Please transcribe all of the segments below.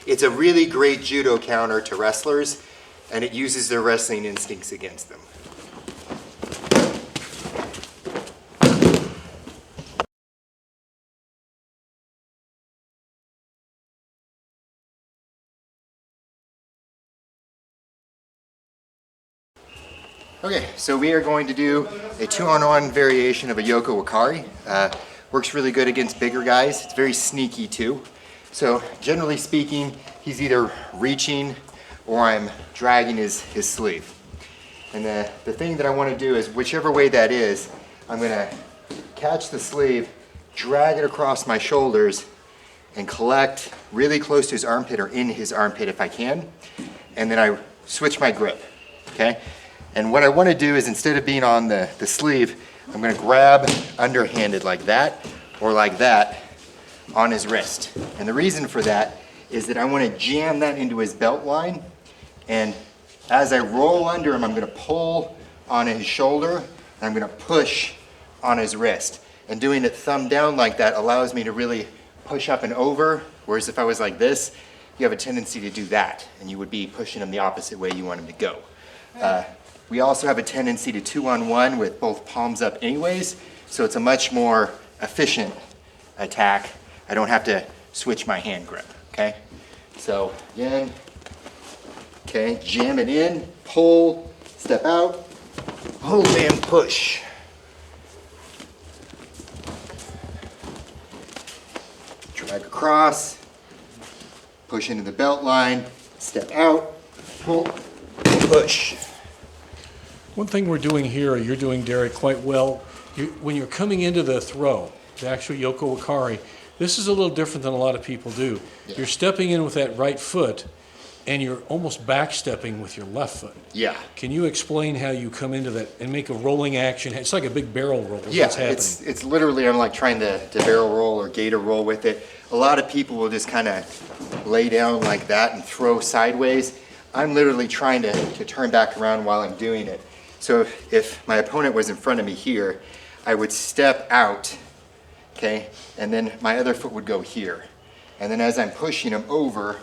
it's a really great judo counter to wrestlers, and it uses their wrestling instincts against them. Okay, so we are going to do a 2-on-1 variation of a Yoko Wakare. Works really good against bigger guys. It's very sneaky too. So generally speaking, he's either reaching or I'm dragging his sleeve. And the thing that I want to do is, whichever way that is, I'm going to catch the sleeve, drag it across my shoulders, and collect really close to his armpit or in his armpit if I can. And then I switch my grip, okay? And what I want to do is, instead of being on the sleeve, I'm going to grab underhanded like that or like that on his wrist. And the reason for that is that I want to jam that into his belt line, and as I roll under him, I'm going to pull on his shoulder and I'm going to push on his wrist. And doing it thumb down like that allows me to really push up and over, whereas if I was like this, you have a tendency to do that and you would be pushing him the opposite way you want him to go. We also have a tendency to 2-on-1 with both palms up anyways, so it's a much more efficient attack. I don't have to switch my hand grip, okay? So again, okay, jam it in, pull, step out, pull and push. Drag across, push into the belt line, step out, pull, push. One thing we're doing here, you're doing, Derek, quite well, when you're coming into the throw, the actual Yoko Wakare, this is a little different than a lot of people do. Yeah. You're stepping in with that right foot, and you're almost backstepping with your left foot. Yeah. Can you explain how you come into that and make a rolling action? It's like a big barrel roll. Yeah, it's literally, I'm like trying to barrel roll or gator roll with it. A lot of people will just kind of lay down like that and throw sideways. I'm literally trying to turn back around while I'm doing it. So if my opponent was in front of me here, I would step out, okay, and then my other foot would go here. And then as I'm pushing him over,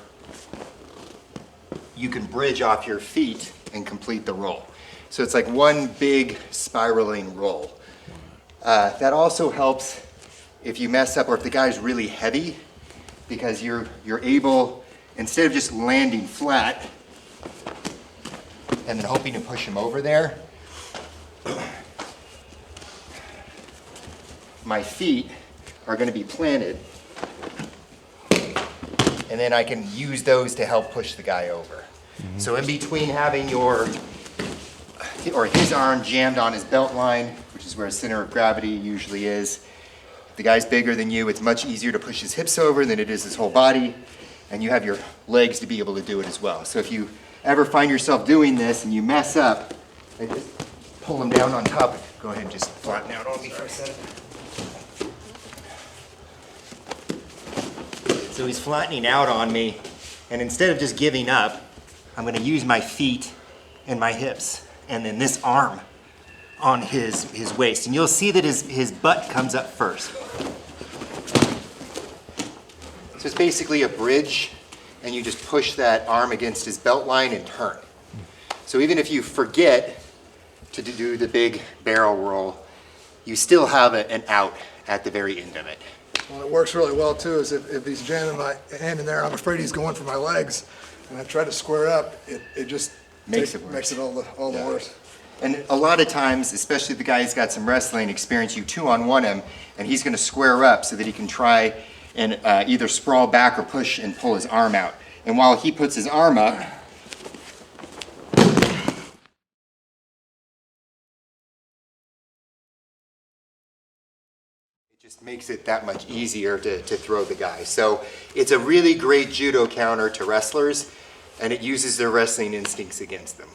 you can bridge off your feet and complete the roll. So it's like one big spiraling roll. That also helps if you mess up or if the guy's really heavy, because you're able, instead of just landing flat and then hoping to push him over there, my feet are going to be planted, and then I can use those to help push the guy over. Mm-hmm. So in between having his arm jammed on his belt line, which is where his center of gravity usually is, if the guy's bigger than you, it's much easier to push his hips over than it is his whole body, and you have your legs to be able to do it as well. So if you ever find yourself doing this and you mess up, I just pull him down on top. Go ahead and just flatten out on me for a second. So he's flattening out on me, and instead of just giving up, I'm going to use my feet and my hips, and then this arm on his waist. And you'll see that his butt comes up first. So it's basically a bridge, and you just push that arm against his belt line and turn. So even if you forget to do the big barrel roll, you still have an out at the very end of it. Well, it works really well too, is if he's jamming my hand in there, I'm afraid he's going for my legs, and I try to square up, it just makes it all the worse. And a lot of times, especially if the guy's got some wrestling experience, you 2-on-1 him, and he's going to square up so that he can try and either sprawl back or push and pull his arm out. And while he puts his arm up, just makes it that much easier to throw the guy. So it's a really great judo counter to wrestlers, and it uses their wrestling instincts against them.